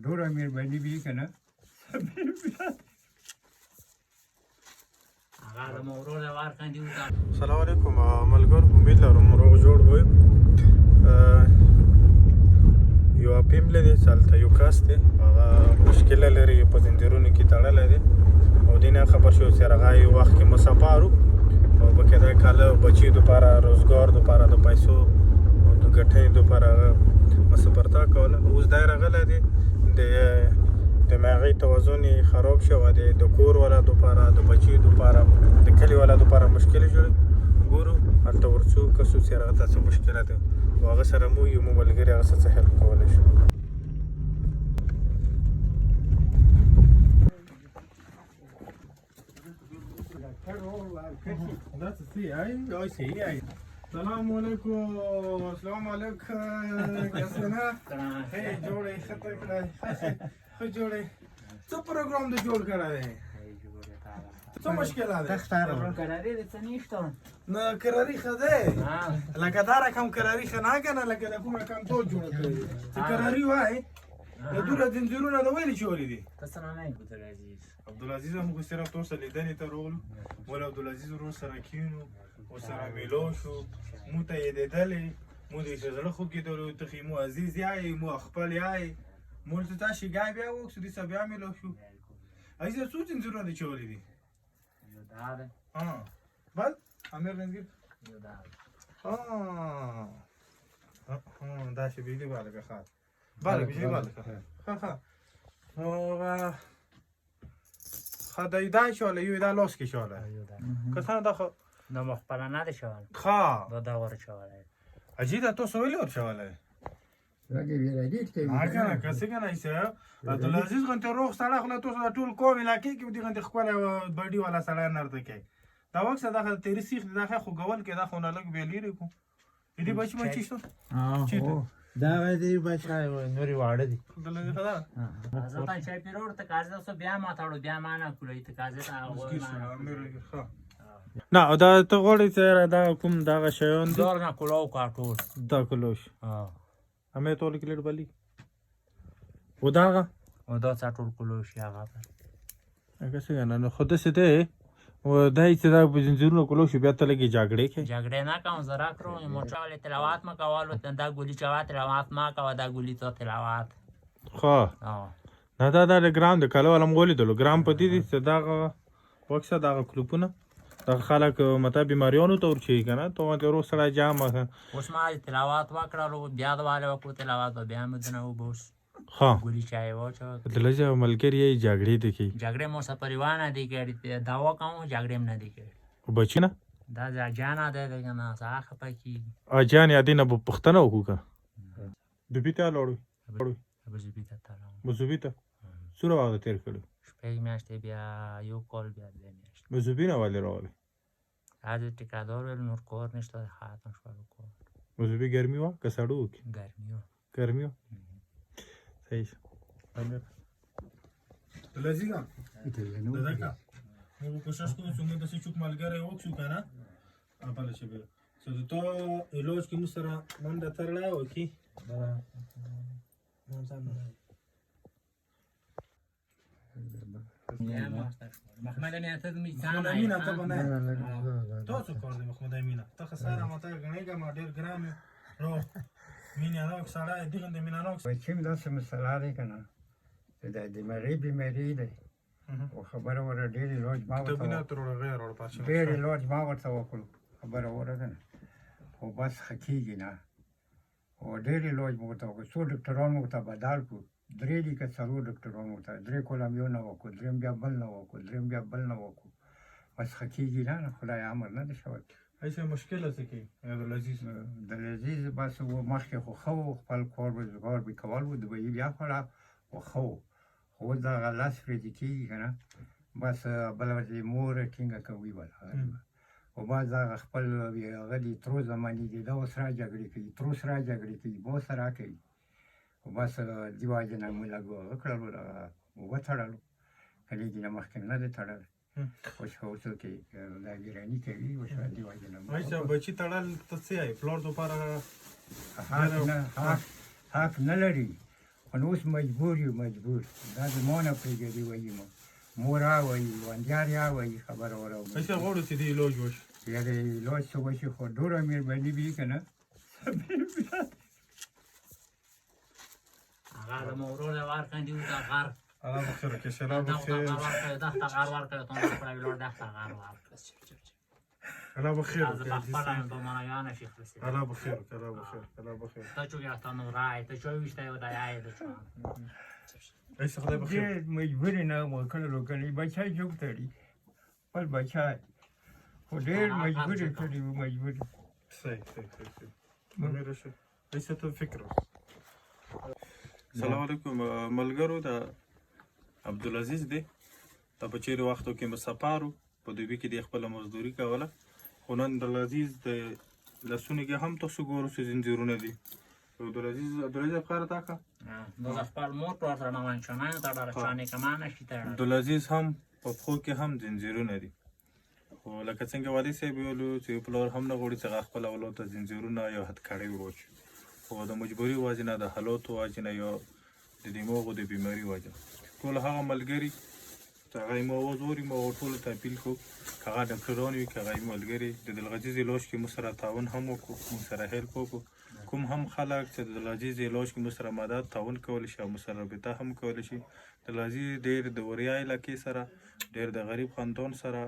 ډوره مهرباني به یې که نه السلام علیکم ملګرو امید لرم روغ جوړ وئ یو پیملی دی چې هلته یو کس دی هغه مشکله لري په زنځیرونو کې تړلی دی او دې نه خبر شو چې هغه یو وخت کې مسافر و او بقیده کاله بچي دپاره روزګار دپاره د پیسو د ګټنې دپاره هغه مسافرتا کوله اوس دی راغلی دی د هغې توازن یې خراب شوی دی د کور والا دپاره د بچیو دپاره د کلي والا دپاره مشکل جوړ ګورو هلته ورڅو کسو چې هغه ته څه مشکلات او هغه سره مو یو ملګري هغه څه هیلپ کولی شو السلام علیکم السلام علیکم کسنه خیر جوړې خطر کړه خو جوړې څه پروګرام دې جوړ کړی دی څه مشکله ده کراری دې څه نشته نه کراري ښه دی لکه دا رقم کراري ښه نه کنه لکه د کوم رقم تو جوړ کړی چې کراري وای د دوره زنځیرونه د ولې چولې دي تاسو نه نه عبدالعزیز عبدالعزیز هم خو صرف تور سره لیدنې ته راغلو ول عبدالعزیز ورور سره کینو ورسره میلو شو مو ته یې دیدلې مو دې زړه خو کېدلو ته خو مو عزیز یای مو خپل یای مو ته تاسو ګای بیا وکړو دې سبا میلو شو عزیز څو زنځیرونه دي چولې دي یو دا ده بل امیر رنګ یو دا دا شي بيدي بالك خاطر بالك بيجي بالك ها خدا یدا شواله یو دا لوس کې شواله کسان دا خو نو مخبرانه ده شوال ها دا ور شواله اجیدا تو سویل ور شواله راګي ویراډیټ کوي هغه کسه کنه ایسه عبدالعزیز غنته روغ سړی خو تو ټول قوم علاقې کې دي غنته خپل بډي والا سړی نرته کوي دا وخت دا تیری سیخ دا خو غول کې دا خو نه لګ ویلې کو دې بچی مچی شو دا دې بچا نوري واړه دي دلته خدا ځکه چې پیرور ته کاځه اوس بیا ما تاړو بیا ما نه کولای ته کاځه نه دا ته غوړې ته دا کوم دا شیون دي دور نه کولو کاټور دا کولوش همې ټول کلیټ بلی وداغه او دا څاټول کولوش هغه هغه څنګه نه خود څه دی و دای چې دا په زنځیرونو کولوش بیا ته لګي جګړې کې جګړې نه کوم زرا کړو موټر ولې تلاوت ما کولو دا ګولي چوات تلاوت ما کوا دا ګولي ته تلاوت خو نه دا ګرام د کلو علم غولې دلو ګرام پتی دي چې دا وکسه دا کلوپونه دا خلک مته بیماریونو ته ورچی کنه ته ورو سره جام اوس ما تلاوت وکړو بیا دا والے وکړو تلاوت بیا مدنه وبوس ها ګولي چای واچو دلته ملګری یې جګړې دي کی جګړې مو سره پریوانه دي کې دا وکاو جګړې نه دي کې بچینه دا ځانا ده کنه ساخه پکی اجان یادینه په پښتنه وکړه د بیته لوړو بزبیته تعالی مزوبیته سوره واغ تیر کړو شپږ میاشتې بیا یو کال بیا دې میاشتې مزوبینه والے راغله از ټیکادور ول نور کور نشته خاتم شوال کور مزوبی ګرمي وا کسړو کی ګرمي صحیح امیر لذیذه دغه موږ کوشش کوو چې موږ د چوک ملګری وکړو کنه خپل شي به څه ته الوج کې مو سره منډه ترلا وکي محمد امین ته می محمد امین ته باندې تاسو کار دی محمد امین ته خساره ماته غنیګه ما ډیر ګرام رو مینه نو سره دغه د مینه نو چې دا څه مسله ده کنه دا د مری بیماری ده او خبره ور ډېر لوج ما ته بنا تر غیر اور پاتې ډېر لوج ما ورته وکړو خبره ورغنه او بس حقیقي نه او ډېر لوج مو ته څو ډاکټرانو ته بدل کو درې دي که څلور ډاکټرانو ته درې کولم یو نه وکړو دریم بیا بل نه وکړو بس حقیقي نه خدای امر نه دی شوی ایسه مشکله څه کی عبدالعزیز بس و مخکې خو خپل کور روزګار به کول و د به بیا خورا خو دا غلاس پرې کېږي که نه بس بله ورځې مور ټینګه کوي ولا او بعض هغه خپل هغه دي ترو زمانې دي دا اوس را جګړې کوي ترو سره جګړې کوي مو سره کوي او بس دې وجې نه مو لږ هغه کړلو وتړلو کلي دې نه مخکې نه دی تړلی اوس اوس کې دا ګراني کوي اوس دې وجې نه ایسه بچي تړل ته څه یې پلور دپاره حق نه لري خو نو اوس مجبور یو مجبور دا زما نه پرېږدي وایي مو مورا وایي وندیاریا وایي خبره وراوړي ایسه غواړو چې د علاج وشي یا د علاج څه وشي خو ډېره مهرباني وي که نه هغه د مورو د ورکړې و دا غر الله بخیر که سلام دا بخیر غر ورکړې دا غر ورکړې ته نو پر ویلور دا غر ورکړې الله بخیر از خپل به منایان شي خلاص الله بخیر الله بخیر الله بخیر تا چو یا تا نو راي ته چو وشته و دا یای د چو ایسه خدای بخیر ډېر مجبور نه مو کله روکنی بچای جوړ تړي خپل بچای خو ډېر مجبور کړي و مجبور صحیح مې راشه ایسه ته فکر السلام علیکم ملګرو د عبدالعزیز دی دا په چیرې وختو کې مسافرو په دوی کې د خپل مزدوري کوله خو نن عبدالعزیز د لاسونو کې هم تاسو ګورو چې زنجیرونه دي عبدالعزیز افکار تا کا نو خپل موټر سره نه وان شنه دا چانه کمانه شي ته عبدالعزیز هم په خو کې هم زنجیرونه دي خو لکه څنګه والي صاحب ویلو چې پلور هم نه غوړي چې خپل اولاد ته زنجیرونه یو هټ کړي وروچ خو د مجبوري واجنه د حالات واجنه یو د دماغ د بیماری واجنه ټول هغه ملګری هغه مو وزوري مو ټول ته اپیل کو هغه ډاکټران وي هغه ملګری د دلغجیز علاج کې مو سره تعاون هم وکړو مو سره هیلپ وکړو کوم هم خلک چې د دلغجیز علاج کې مو سره مدد تعاون کول شي او مو سره رابطه هم کول شي دلغجیز ډېر د وریا علاقې سره ډېر د غریب خاندان سره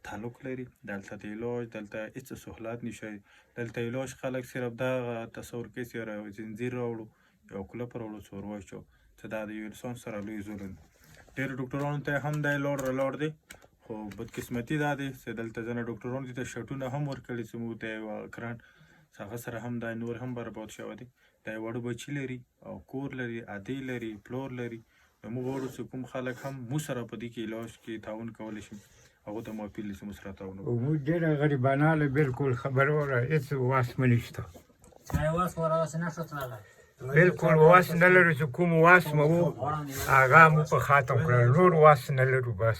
تعلق لري دلته د علاج دلته هیڅ سهولت نشي دلته علاج خلک صرف دا تصور کوي چې زنجیر راوړو یو کلپ راوړو څور وایچو چې دا د یو انسان سره لوی ظلم ډېر ډاکټرانو ته هم دی لوړ دی خو بدقسمتي دا دی چې دلته ځینې ډاکټرانو ته شرټونه هم ورکړي چې موږ ته یوه کران هغه سره هم دا نور هم برباد شوی دی دا یې وړو بچي لري او کور لري ادې لري پلور لري نو موږ غواړو چې کوم خلک هم موږ سره په دې کې علاج کې تعاون کولی شي هغو ته مو اپیل دی چې موږ سره تعاون وکړو موږ ډېره غریبانه بالکل خبره وره هېڅ واس مو نشته واس وراسه نشو تللی بالکل واس نه لرو چې کوم واس مو و هغه مو په ختم کړل نور واس نه لرو بس